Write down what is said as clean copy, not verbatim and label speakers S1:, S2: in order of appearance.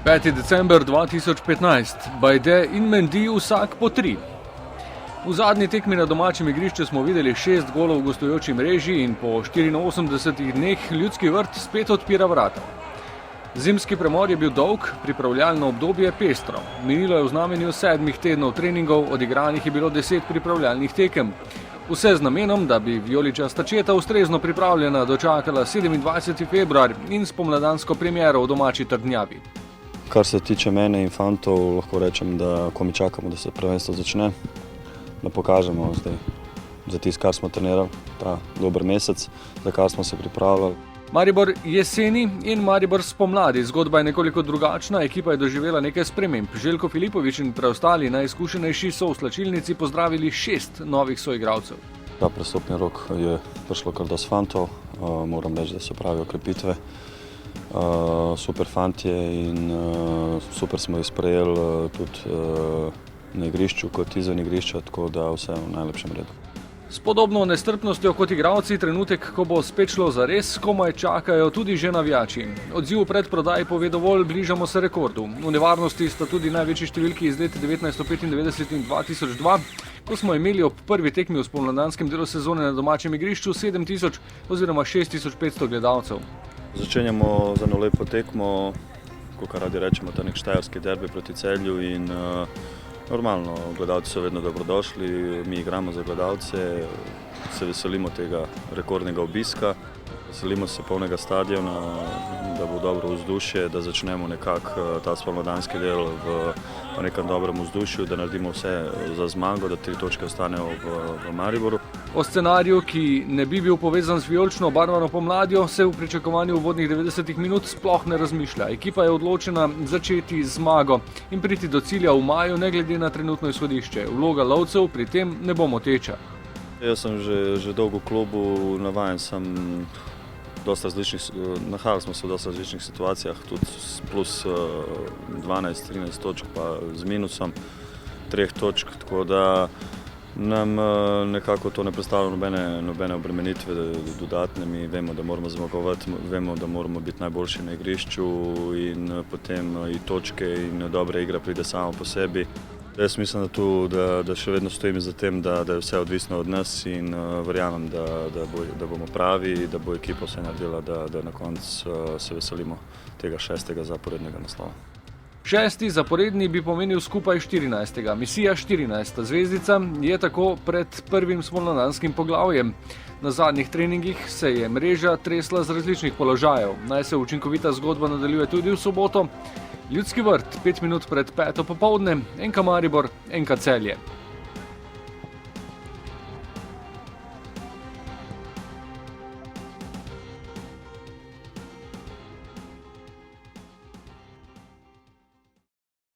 S1: 5. december 2015. Bajde in Mendy vsak po 3. V zadnji tekmi na domačem igrišču smo videli 6 golov v gostujoči mreži in po 84 dneh Ljudski vrt spet odpira vrata. Zimski premor je bil dolg, pripravljalno obdobje pestro. Minilo je v znamenju 7 tednov treningov, odigranih je bilo 10 pripravljalnih tekem. Vse z namenom, da bi vijoličasta četa ustrezno pripravljena dočakala 27. februar in spomladansko premiero v domači Trdnjavi.
S2: Kar se tiče mene in fantov, lahko rečem, da ko mi čakamo, da se prvenstvo začne, da pokažemo zdaj za tisto, kar smo trenirali, ta dober mesec, za kar smo se pripravljali.
S1: Maribor jeseni in Maribor spomladi. Zgodba je nekoliko drugačna, ekipa je doživela nekaj sprememb. Željko Filipović in preostali najizkušenejši so v slačilnici pozdravili 6 novih soigralcev.
S2: Ta prestopni rok je prišlo kar dosti fantov, moram reči, da so pravi okrepitve. Super fantje in super smo jih sprejeli tudi na igrišču kot izven igrišča, tako da vse v najlepšem redu.
S1: S podobno nestrpnostjo kot igralci trenutek, ko bo spet šlo zares, komaj čakajo tudi že navijači. Odziv v predprodaji pove dovolj, bližamo se rekordu. V nevarnosti sta tudi največji številki iz let 1995 in 2002, ko smo imeli ob prvi tekmi v spomladanskem delu sezone na domačem igrišču 7000 oziroma 6500 gledalcev.
S2: Začenjamo z eno lepo tekmo, kot radi rečemo, ta nek štajerski derbi proti Celju in normalno, gledalci so vedno dobrodošli, mi igramo za gledalce, se veselimo tega rekordnega obiska, veselimo se polnega stadiona, da bo dobro vzdušje, da začnemo nekako ta spomladanski del v nekem dobrem vzdušju, da naredimo vse za zmago, da 3 točke ostanejo v Mariboru.
S1: O scenariju, ki ne bi bil povezan z vijolično obarvano pomladjo, se v pričakovanju uvodnih 90 minut sploh ne razmišlja. Ekipa je odločena začeti zmago in priti do cilja v maju, ne glede na trenutno izhodišče. Vloga lovcev pri tem ne bo moteča.
S2: Jaz sem že dolgo v klubu, navajen sem nahajali smo se v dosta različnih situacijah, tudi plus 12-13 točk pa z minusom 3 točk, tako da nam nekako to ne predstavlja nobene obremenitve dodatne. Mi vemo, da moramo zmagovati, vemo, da moramo biti najboljši na igrišču in potem i točke in dobra igra pride samo po sebi. Jaz mislim da še vedno stojim za tem, da je vse odvisno od nas in verjamem, da bomo pravi, da bo ekipa vse naredila, da na koncu se veselimo tega 6. zaporednega naslova.
S1: 6. zaporedni bi pomenil skupaj 14. Misija 14. zvezdica je tako pred prvim spomladanskim poglavjem. Na zadnjih treningih se je mreža tresla z različnih položajev. Naj se učinkovita zgodba nadaljuje tudi v soboto. Ljudski vrt, 5 minut pred 5. popoldne, NK Maribor, NK Celje.